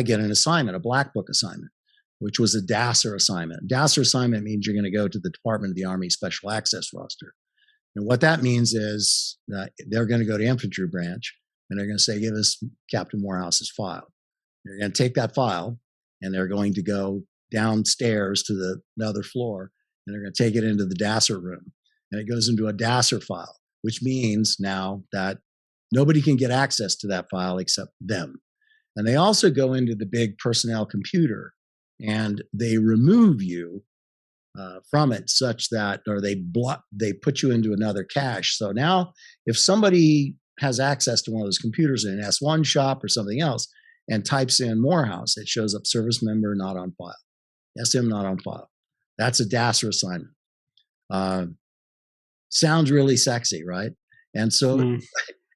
get an assignment, a black book assignment, which was a DASSER assignment. DASSER assignment means you're going to go to the Department of the Army Special Access roster. And what that means is that they're going to go to infantry branch and they're going to say, give us Captain Morehouse's file. They're going to take that file and they're going to go downstairs to the other floor and they're going to take it into the DASSER room. And it goes into a DASSER file, which means now that nobody can get access to that file except them. And they also go into the big personnel computer and they remove you from it such that, or they put you into another cache. So now if somebody has access to one of those computers in an S1 shop or something else and types in Morehouse, it shows up service member not on file, SM not on file. That's a DASSER assignment. Sounds really sexy, right? And so,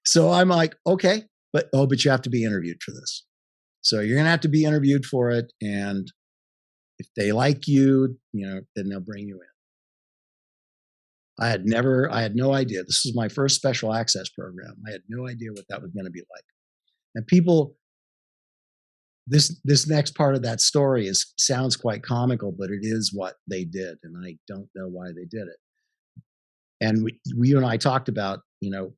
so I'm like, okay, but you have to be interviewed for this. So you're going to have to be interviewed for it. And if they like you, then they'll bring you in. I had no idea. This was my first special access program. I had no idea what that was going to be like. And people, this next part of that story sounds quite comical, but it is what they did. And I don't know why they did it. And you and I talked about,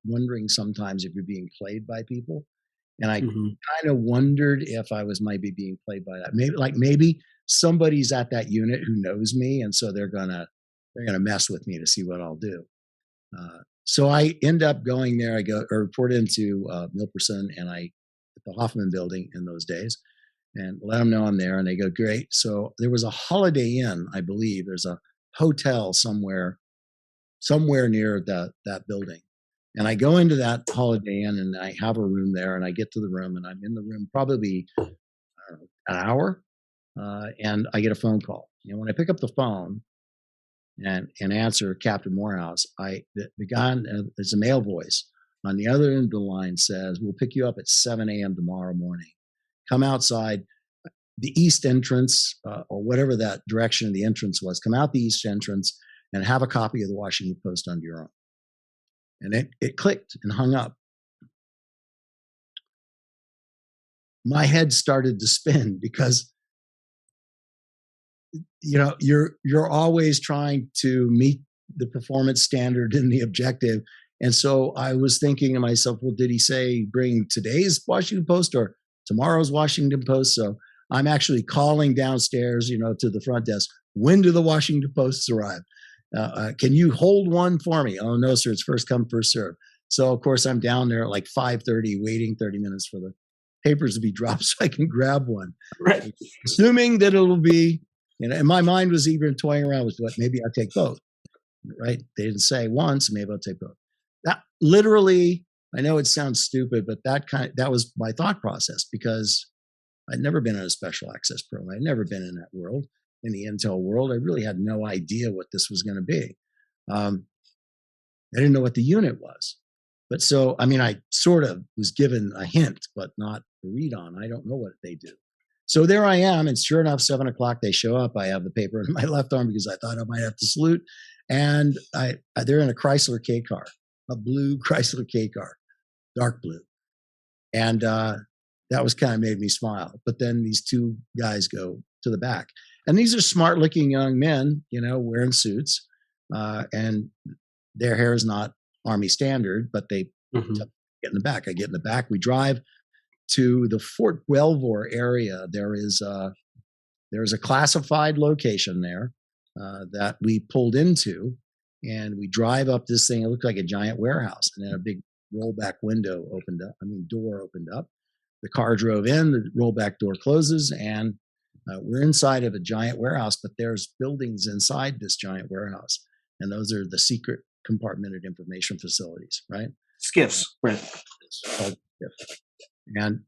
wondering sometimes if you're being played by people. And I kind of wondered if I was maybe being played by that. Maybe somebody's at that unit who knows me, and so they're gonna mess with me to see what I'll do. So I end up going there. I report into Milperson and at the Hoffman building in those days, and let them know I'm there. And they go, great. So there was a Holiday Inn, I believe. There's a hotel somewhere near that building. And I go into that Holiday Inn and I have a room there, and I get to the room and I'm in the room probably an hour, and I get a phone call. And when I pick up the phone and answer Captain Morehouse, the guy, there's a male voice on the other end of the line says, we'll pick you up at 7 a.m. tomorrow morning. Come outside the east entrance, or whatever that direction of the entrance was. Come out the east entrance and have a copy of the Washington Post under your arm. And it clicked and hung up. My head started to spin because, you're always trying to meet the performance standard and the objective. And so I was thinking to myself, well, did he say bring today's Washington Post or tomorrow's Washington Post? So I'm actually calling downstairs, to the front desk. When do the Washington Posts arrive? Can you hold one for me? Oh, no, sir. It's first come, first serve. So, of course, I'm down there at like 5:30, waiting 30 minutes for the papers to be dropped so I can grab one. Right. Assuming that it'll be, and my mind was even toying around with maybe I'll take both, right? They didn't say once, maybe I'll take both. That literally, I know it sounds stupid, but that was my thought process because I'd never been in a special access program. I'd never been in that world. In the intel world, I really had no idea what this was going to be. I didn't know what the unit was. But so, I sort of was given a hint, but not a read on. I don't know what they do. So there I am. And sure enough, 7 o'clock, they show up. I have the paper in my left arm because I thought I might have to salute. And they're in a Chrysler K car, a blue Chrysler K car, dark blue. And that was kind of made me smile. But then these two guys go to the back. And these are smart looking young men, wearing suits, and their hair is not Army standard, but they get in the back. I get in the back. We drive to the Fort Belvoir area. There is a classified location there that we pulled into, and we drive up this thing. It looked like a giant warehouse, and then a big rollback window door opened up. The car drove in, the rollback door closes, and we're inside of a giant warehouse, but there's buildings inside this giant warehouse. And those are the secret compartmented information facilities, right? SCIFs, right. And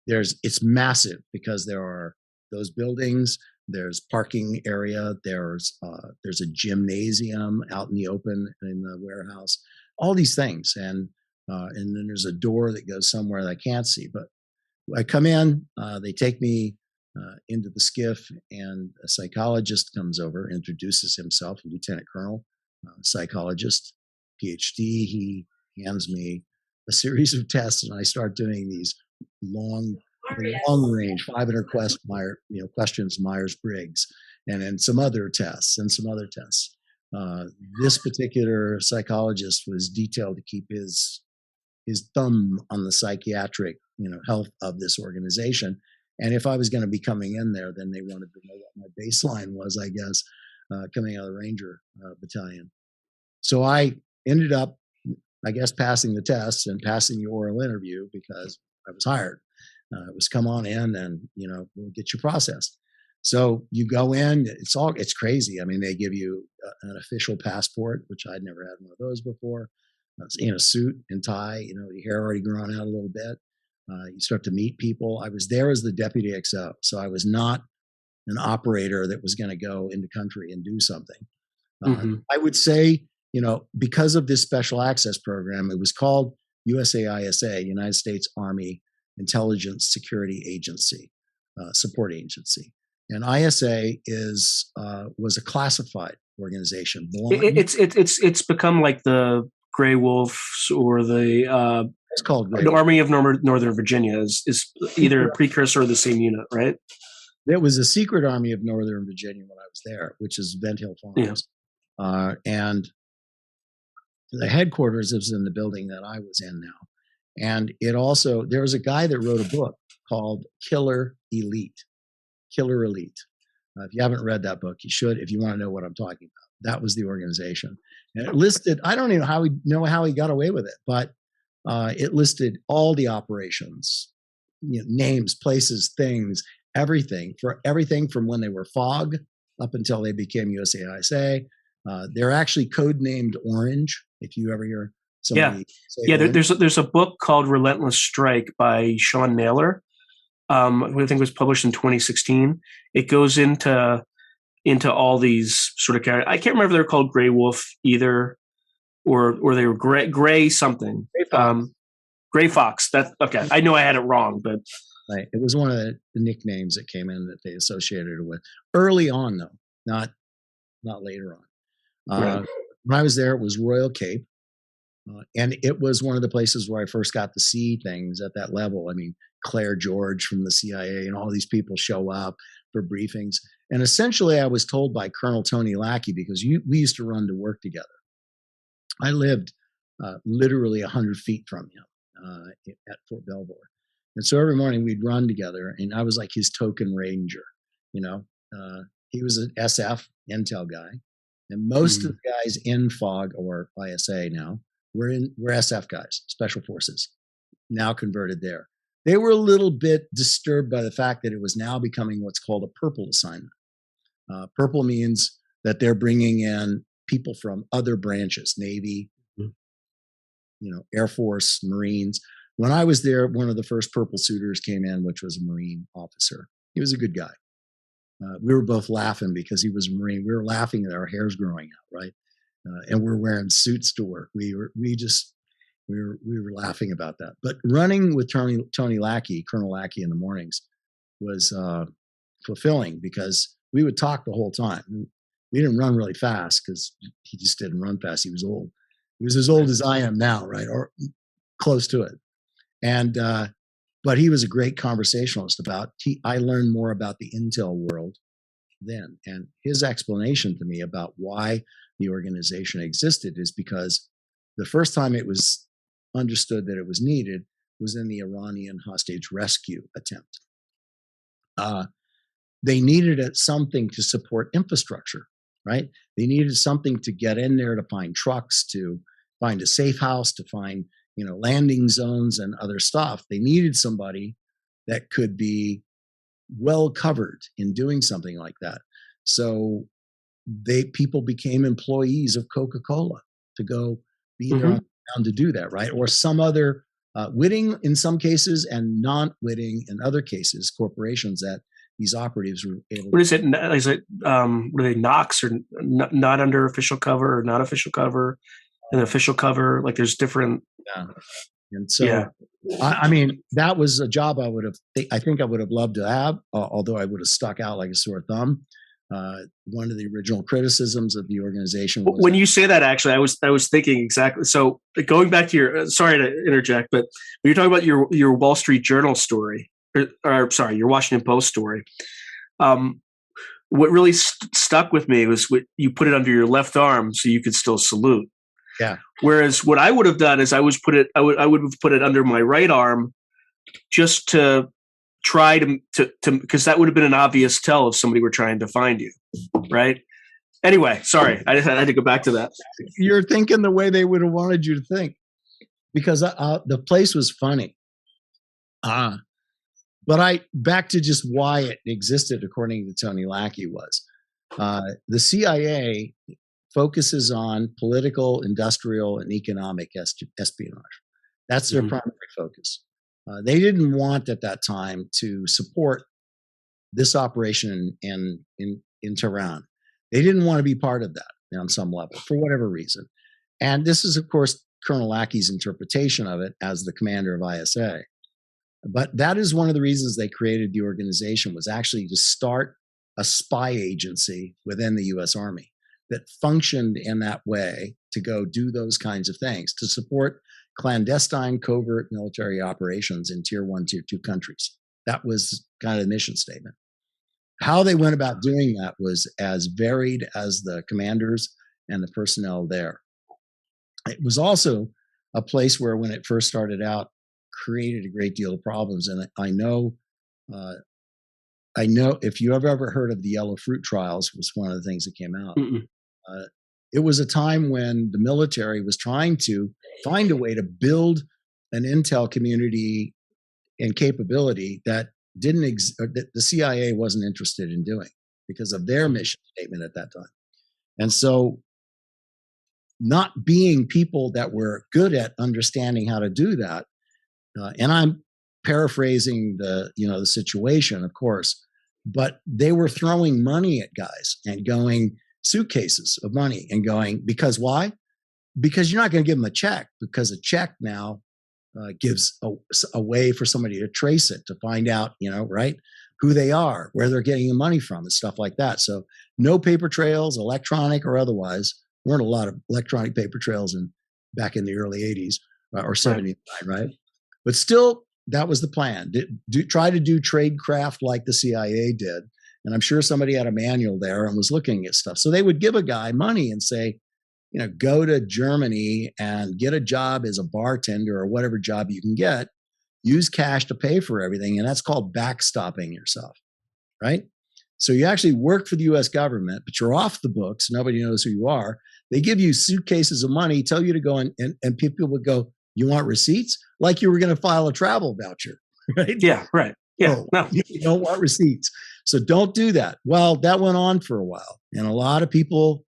it's massive because there are those buildings, there's parking area, there's a gymnasium out in the open in the warehouse, all these things. And then there's a door that goes somewhere that I can't see. But I come in, they take me into the SCIF, and a psychologist comes over, introduces himself, a lieutenant colonel, psychologist, PhD. He hands me a series of tests, and I start doing these long the long range, 500 questions, Myers-Briggs, and then some other tests and some other tests. This particular psychologist was detailed to keep his thumb on the psychiatric, health of this organization. And if I was going to be coming in there, then they wanted to know what my baseline was, I guess, coming out of the Ranger Battalion. So I ended up, I guess, passing the tests and passing the oral interview because I was hired. It was come on in and, we'll get you processed. So you go in, it's crazy. I mean, they give you an official passport, which I'd never had one of those before. In a suit and tie, your hair already grown out a little bit. You start to meet people. I was there as the deputy XO, so I was not an operator that was going to go into country and do something. I would say, because of this special access program, it was called USAISA, United States Army Intelligence Security Agency, support agency. And ISA was a classified organization. It's become like the Grey Wolves or the it's called the Army of Northern Virginia is either a precursor or the same unit, right? It was a secret Army of Northern Virginia when I was there, which is Vent Hill Farms. Yeah. And the headquarters is in the building that I was in now. And there was a guy that wrote a book called Killer Elite. If you haven't read that book, you should, if you want to know what I'm talking about. That was the organization. And it listed, I don't even know how he got away with it, but it listed all the operations, names, places, things, everything from when they were FOG up until they became USAISA. They're actually codenamed Orange, if you ever hear somebody say Orange. There's a book called Relentless Strike by Sean Naylor. I think it was published in 2016. It goes into all these sort of characters. I can't remember if they're called Grey Wolf either, or they were Gray something. Gray Fox. That's okay. I know I had it wrong, but right. It was one of the nicknames that came in that they associated it with early on, though, not later on. Right. When I was there, it was Royal Cape. And it was one of the places where I first got to see things at that level. I mean, Claire George from the CIA and all these people show up for briefings. And essentially, I was told by Colonel Tony Lackey, because we used to run to work together. I lived literally 100 feet from him at Fort Belvoir. And so every morning we'd run together, and I was like his token ranger. He was an SF intel guy. And most of the guys in FOG or ISA now, we're SF guys, Special Forces, now converted there. They were a little bit disturbed by the fact that it was now becoming what's called a purple assignment. Purple means that they're bringing in people from other branches, Navy, Air Force, Marines. When I was there, one of the first purple suitors came in, which was a Marine officer. He was a good guy. We were both laughing because he was a Marine. We were laughing at our hair's growing out, right? And we're wearing suits to work. We were laughing about that. But running with Tony Lackey, Colonel Lackey, in the mornings was fulfilling because we would talk the whole time. We didn't run really fast because he just didn't run fast. He was old. He was as old as I am now, right, or close to it. And but he was a great conversationalist. I learned more about the intel world then, and his explanation to me about why the organization existed is because the first time it was understood that it was needed was in the Iranian hostage rescue attempt. They needed something to support infrastructure, right? They needed something to get in there, to find trucks, to find a safe house, to find landing zones and other stuff. They needed somebody that could be well covered in doing something like that. So people became employees of Coca-Cola to go be there on the ground to do that, right? Or some other witting in some cases and non-witting in other cases, corporations that these operatives were able. What is it? Is it were they Knox or not under official cover or not official cover? An official cover, like there's different. Yeah. And so, I mean, that was a job I think I would have loved to have, although I would have stuck out like a sore thumb. One of the original criticisms of the organization was when you say that, actually, I was thinking exactly. So going back to your, sorry to interject, but when you're talking about your Wall Street Journal story, or sorry, your Washington Post story. What really stuck with me was you put it under your left arm so you could still salute. Yeah. Whereas what I would have done is I would have put it under my right arm just to try to because that would have been an obvious tell if somebody were trying to find you, right? Anyway, sorry, I had to go back to that. You're thinking the way they would have wanted you to think, because the place was funny. But back to just why it existed, according to Tony Lackey, was the CIA focuses on political, industrial, and economic espionage. That's their primary focus. They didn't want at that time to support this operation in Tehran. They didn't want to be part of that on some level for whatever reason. And this is, of course, Colonel Lackey's interpretation of it as the commander of ISA. But that is one of the reasons they created the organization, was actually to start a spy agency within the U.S. Army that functioned in that way to go do those kinds of things, to support clandestine covert military operations in tier 1, tier 2 countries. That was kind of the mission statement. How they went about doing that was as varied as the commanders and the personnel there. It was also a place where, when it first started out, created a great deal of problems. And I know if you have ever heard of the Yellow Fruit trials, was one of the things that came out. It was a time when the military was trying to find a way to build an intel community and capability that that the CIA wasn't interested in doing because of their mission statement at that time. And so, not being people that were good at understanding how to do that, and I'm paraphrasing the situation, of course, but they were throwing money at guys and going suitcases of money and going, because why? Because you're not going to give them a check, because a check now gives a way for somebody to trace it, to find out, right, who they are, where they're getting the money from, and stuff like that. So no paper trails, electronic or otherwise. Weren't a lot of electronic paper trails back in the early 80s or 79, right? But still, that was the plan. Try to do tradecraft like the CIA did. And I'm sure somebody had a manual there and was looking at stuff. So they would give a guy money and say, go to Germany and get a job as a bartender or whatever job you can get. Use cash to pay for everything. And that's called backstopping yourself, right? So you actually work for the U.S. government, but you're off the books. Nobody knows who you are. They give you suitcases of money, tell you to go and people would go, you want receipts? Like you were going to file a travel voucher, right? Yeah, right. Yeah, no. You don't want receipts. So don't do that. Well, that went on for a while. And a lot of people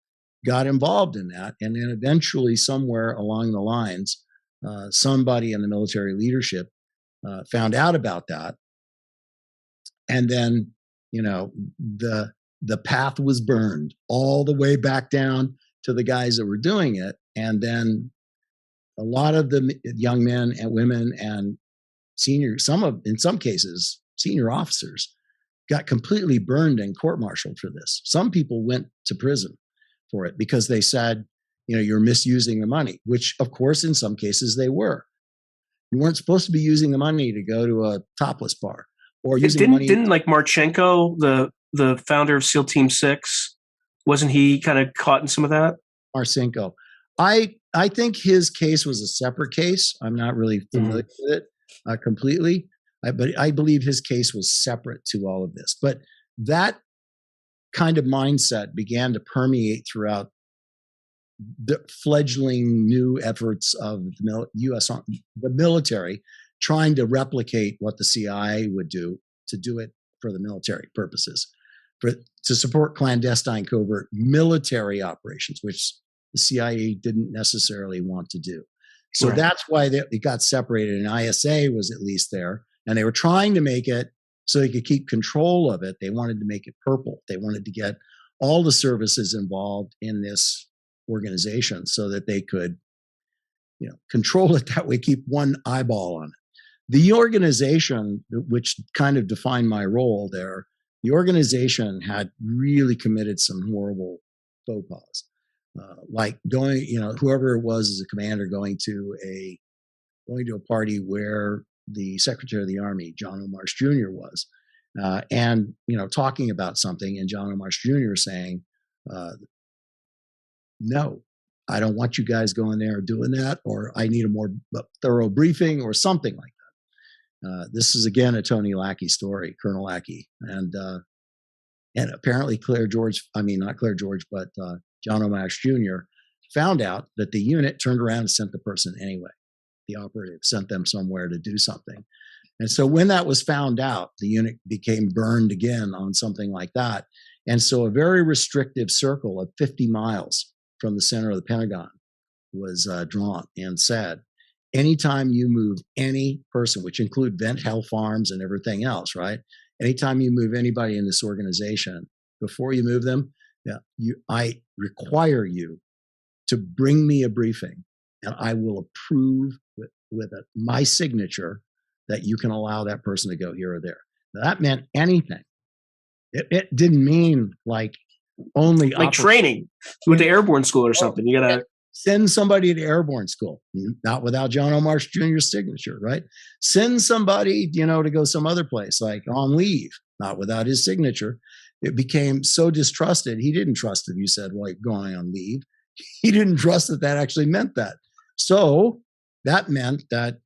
got involved in that. And then eventually, somewhere along the lines, somebody in the military leadership found out about that. And then, the path was burned all the way back down to the guys that were doing it. And then a lot of the young men and women and in some cases, senior officers got completely burned and court-martialed for this. Some people went to prison for it because they said, you're misusing the money, which of course, in some cases they were. You weren't supposed to be using the money to go to a topless bar or using money. Didn't like Marchenko, the founder of SEAL Team 6, wasn't he kind of caught in some of that? Marchenko. I think his case was a separate case. I'm not really familiar with it completely, but I believe his case was separate to all of this. But that kind of mindset began to permeate throughout the fledgling new efforts of the U.S. the military, trying to replicate what the CIA would do, to do it for the military purposes, to support clandestine covert military operations, which the CIA didn't necessarily want to do. So that's why it got separated, and ISA was at least there, and they were trying to make it so they could keep control of it. They wanted to make it purple. They wanted to get all the services involved in this organization so that they could, control it that way, keep one eyeball on it. The organization, which kind of defined my role there, the organization had really committed some horrible faux pas. Like going, whoever it was as a commander going to a party where the Secretary of the Army, John O. Marsh Jr., was. And, talking about something, and John O. Marsh Jr. saying, no, I don't want you guys going there doing that, or I need a more thorough briefing or something like that. This is, again, a Tony Lackey story, Colonel Lackey. And apparently not Claire George, but John O. Marsh Jr. found out that the unit turned around and sent the person anyway. The operative sent them somewhere to do something. And so when that was found out, the unit became burned again on something like that. And so a very restrictive circle of 50 miles from the center of the Pentagon was drawn and said, anytime you move any person, which include Vent Health Farms and everything else, right? Anytime you move anybody in this organization, before you move them, I require you to bring me a briefing, and I will approve with my signature that you can allow that person to go here or there. Now, that meant anything. It didn't mean like only like training. You went to airborne school or something. You gotta send somebody to airborne school, not without John O. Marsh Jr.'s signature, right? Send somebody, to go some other place, like on leave, not without his signature. It became so distrusted. He didn't trust if you said, well, you're going on leave. He didn't trust that actually meant that. So that meant that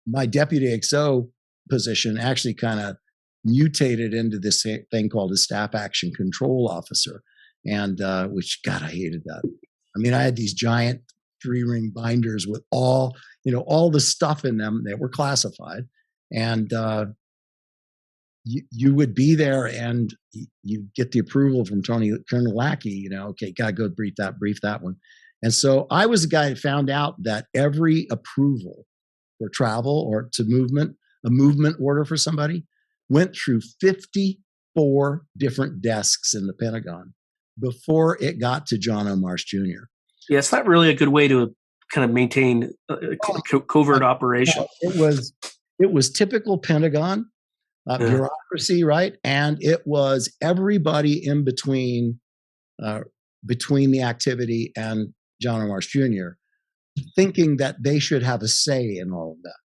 my deputy XO position actually kind of mutated into this thing called a staff action control officer. And which, God, I hated that. I mean, I had these giant 3-ring binders with all the stuff in them that were classified. And you would be there and you get the approval from Colonel Lackey, okay, got to go brief that one. And so I was the guy that found out that every approval for travel or to movement, a movement order for somebody, went through 54 different desks in the Pentagon before it got to John O. Marsh Jr. Yeah, it's not really a good way to kind of maintain a covert operation. It was typical Pentagon bureaucracy, right? And it was everybody in between the activity and John O. Marsh Jr. thinking that they should have a say in all of that.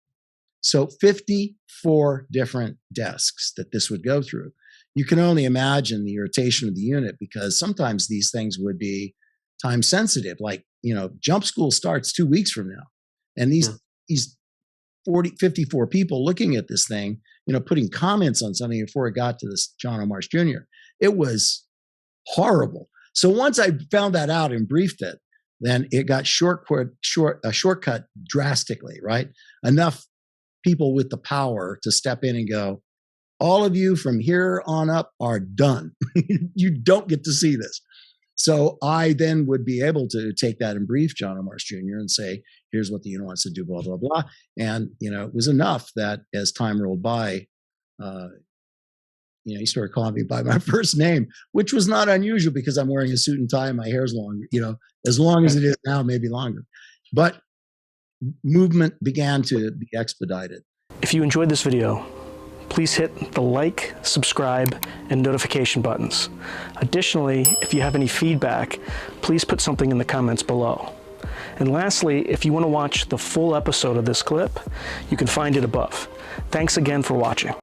So 54 different desks that this would go through. You can only imagine the irritation of the unit, because sometimes these things would be time sensitive. Like, jump school starts 2 weeks from now. And these 54 people looking at this thing, putting comments on something before it got to this John O. Marsh Jr. It was horrible. So once I found that out and briefed it, then it got shortcut drastically, right? Enough people with the power to step in and go, all of you from here on up are done. You don't get to see this. So I then would be able to take that and brief John O. Marsh Jr. and say, here's what the unit wants to do, blah, blah, blah. And, it was enough that as time rolled by, he started calling me by my first name, which was not unusual because I'm wearing a suit and tie and my hair's long, as long as it is now, maybe longer. But movement began to be expedited. If you enjoyed this video, please hit the like, subscribe, and notification buttons. Additionally, if you have any feedback, please put something in the comments below. And lastly, if you want to watch the full episode of this clip, you can find it above. Thanks again for watching.